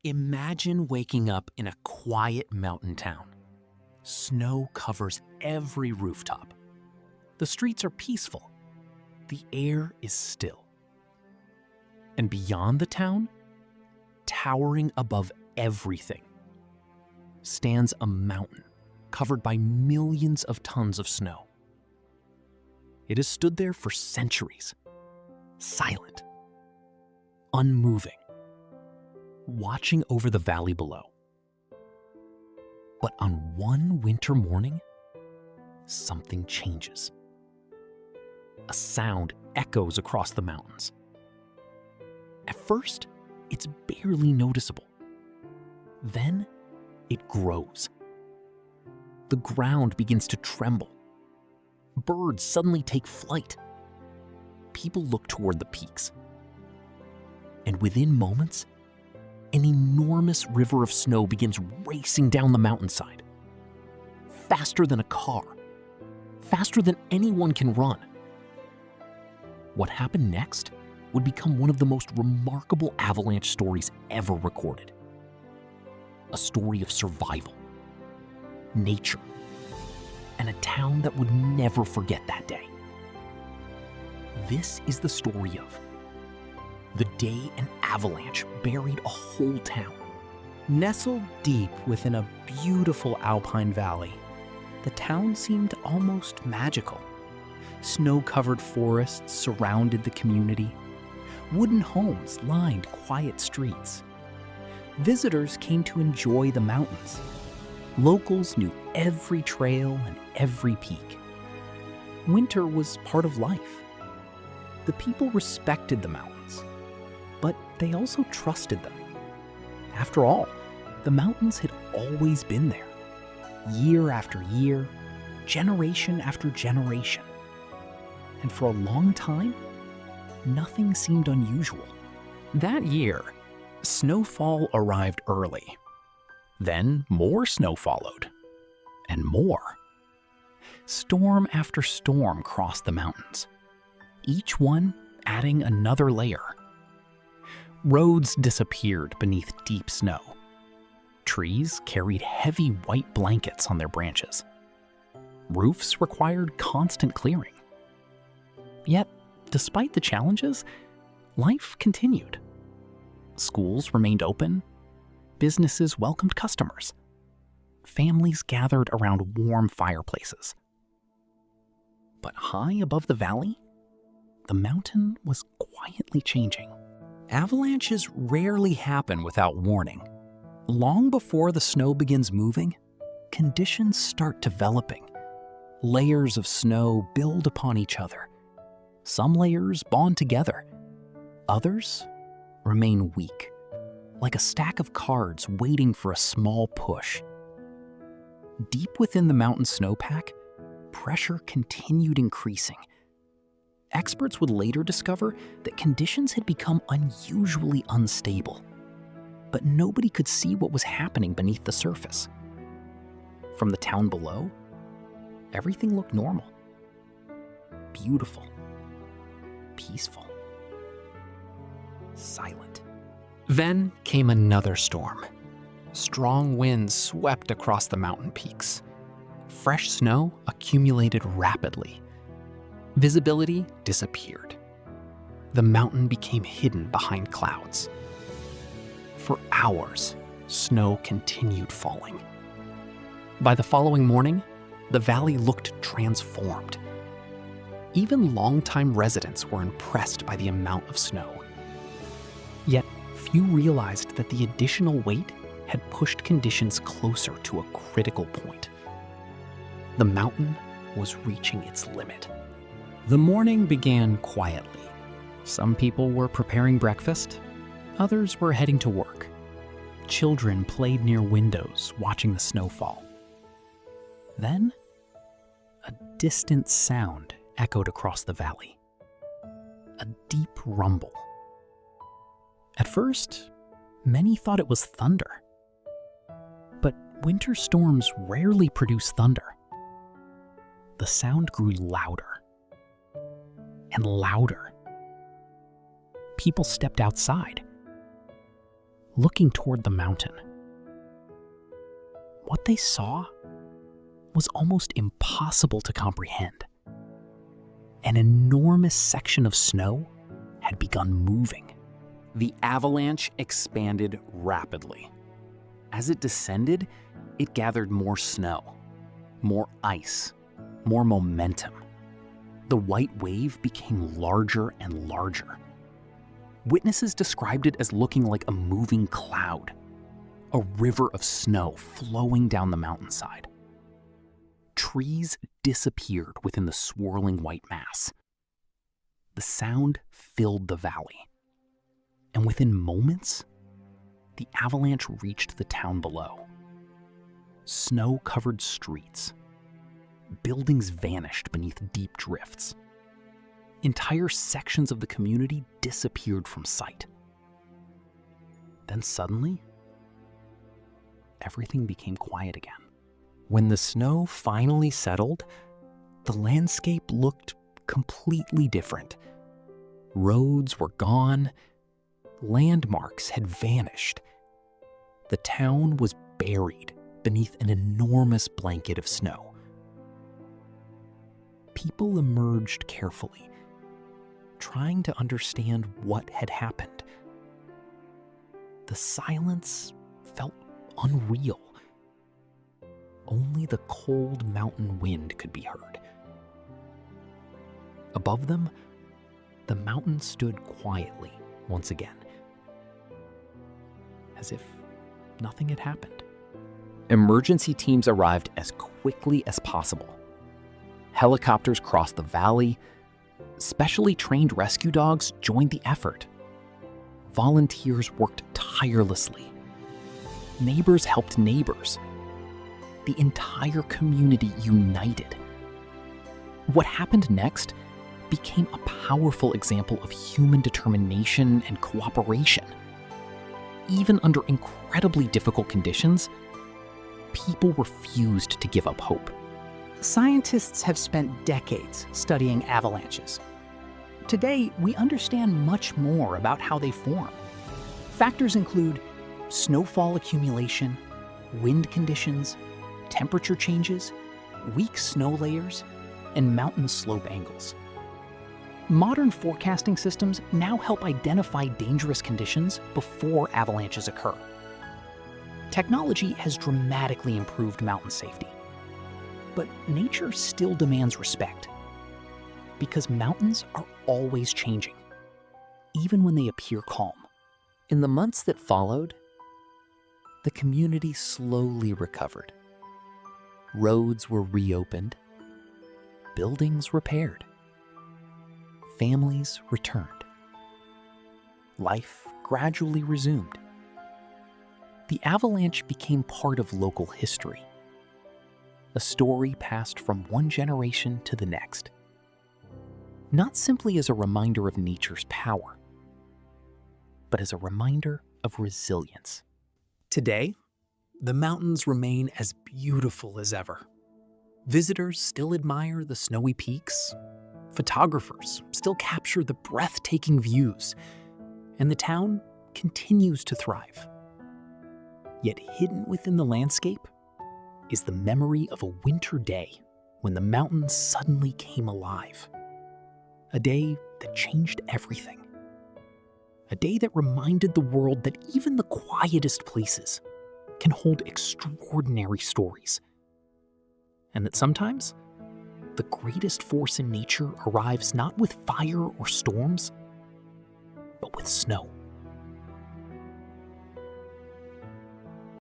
Imagine waking up in a quiet mountain town. Snow covers every rooftop. The streets are peaceful. The air is still. And beyond the town, towering above everything, stands a mountain covered by millions of tons of snow. It has stood there for centuries, silent, unmoving, watching over the valley below. But on one winter morning, something changes. A sound echoes across the mountains. At first, it's barely noticeable. Then, it grows. The ground begins to tremble. Birds suddenly take flight. People look toward the peaks. And within moments, an enormous river of snow begins racing down the mountainside. Faster than a car. Faster than anyone can run. What happened next would become one of the most remarkable avalanche stories ever recorded. A story of survival, nature, and a town that would never forget that day. This is the story of the day an avalanche buried a whole town. Nestled deep within a beautiful alpine valley, the town seemed almost magical. Snow-covered forests surrounded the community. Wooden homes lined quiet streets. Visitors came to enjoy the mountains. Locals knew every trail and every peak. Winter was part of life. The people respected the mountains, but they also trusted them. After all, the mountains had always been there, year after year, generation after generation. And for a long time, nothing seemed unusual. That year, snowfall arrived early. Then more snow followed, and more. Storm after storm crossed the mountains, each one adding another layer. Roads disappeared beneath deep snow. Trees carried heavy white blankets on their branches. Roofs required constant clearing. Yet, despite the challenges, life continued. Schools remained open. Businesses welcomed customers. Families gathered around warm fireplaces. But high above the valley, the mountain was quietly changing. Avalanches rarely happen without warning. Long before the snow begins moving, conditions start developing. Layers of snow build upon each other. Some layers bond together. Others remain weak, like a stack of cards waiting for a small push. Deep within the mountain snowpack, pressure continued increasing. Experts would later discover that conditions had become unusually unstable, but nobody could see what was happening beneath the surface. From the town below, everything looked normal, beautiful, peaceful, silent. Then came another storm. Strong winds swept across the mountain peaks. Fresh snow accumulated rapidly. Visibility disappeared. The mountain became hidden behind clouds. For hours, snow continued falling. By the following morning, the valley looked transformed. Even longtime residents were impressed by the amount of snow. Yet, few realized that the additional weight had pushed conditions closer to a critical point. The mountain was reaching its limit. The morning began quietly. Some people were preparing breakfast. Others were heading to work. Children played near windows, watching the snowfall. Then, a distant sound echoed across the valley. A deep rumble. At first, many thought it was thunder. But winter storms rarely produce thunder. The sound grew louder and louder. People stepped outside. looking toward the mountain. What they saw was almost impossible to comprehend. An enormous section of snow had begun moving. The avalanche expanded rapidly. As it descended, it gathered more snow, more ice, more momentum. The white wave became larger and larger. Witnesses described it as looking like a moving cloud, a river of snow flowing down the mountainside. Trees disappeared within the swirling white mass. The sound filled the valley, and within moments, the avalanche reached the town below. Snow-covered streets. Buildings vanished beneath deep drifts. Entire sections of the community disappeared from sight. Then suddenly, everything became quiet again. When the snow finally settled, the landscape looked completely different. Roads were gone. Landmarks had vanished. The town was buried beneath an enormous blanket of snow. People emerged carefully, trying to understand what had happened. The silence felt unreal. Only the cold mountain wind could be heard. Above them, the mountain stood quietly once again, as if nothing had happened. Emergency teams arrived as quickly as possible. Helicopters crossed the valley. Specially trained rescue dogs joined the effort. Volunteers worked tirelessly. Neighbors helped neighbors. The entire community united. What happened next became a powerful example of human determination and cooperation. Even under incredibly difficult conditions, people refused to give up hope. Scientists have spent decades studying avalanches. Today, we understand much more about how they form. Factors include snowfall accumulation, wind conditions, temperature changes, weak snow layers, and mountain slope angles. Modern forecasting systems now help identify dangerous conditions before avalanches occur. Technology has dramatically improved mountain safety. But nature still demands respect, because mountains are always changing, even when they appear calm. In the months that followed, the community slowly recovered. Roads were reopened, buildings repaired, families returned. Life gradually resumed. The avalanche became part of local history. A story passed from one generation to the next. Not simply as a reminder of nature's power, but as a reminder of resilience. Today, the mountains remain as beautiful as ever. Visitors still admire the snowy peaks. Photographers still capture the breathtaking views, and the town continues to thrive. Yet hidden within the landscape is the memory of a winter day when the mountains suddenly came alive. A day that changed everything. A day that reminded the world that even the quietest places can hold extraordinary stories. And that sometimes, the greatest force in nature arrives not with fire or storms, but with snow.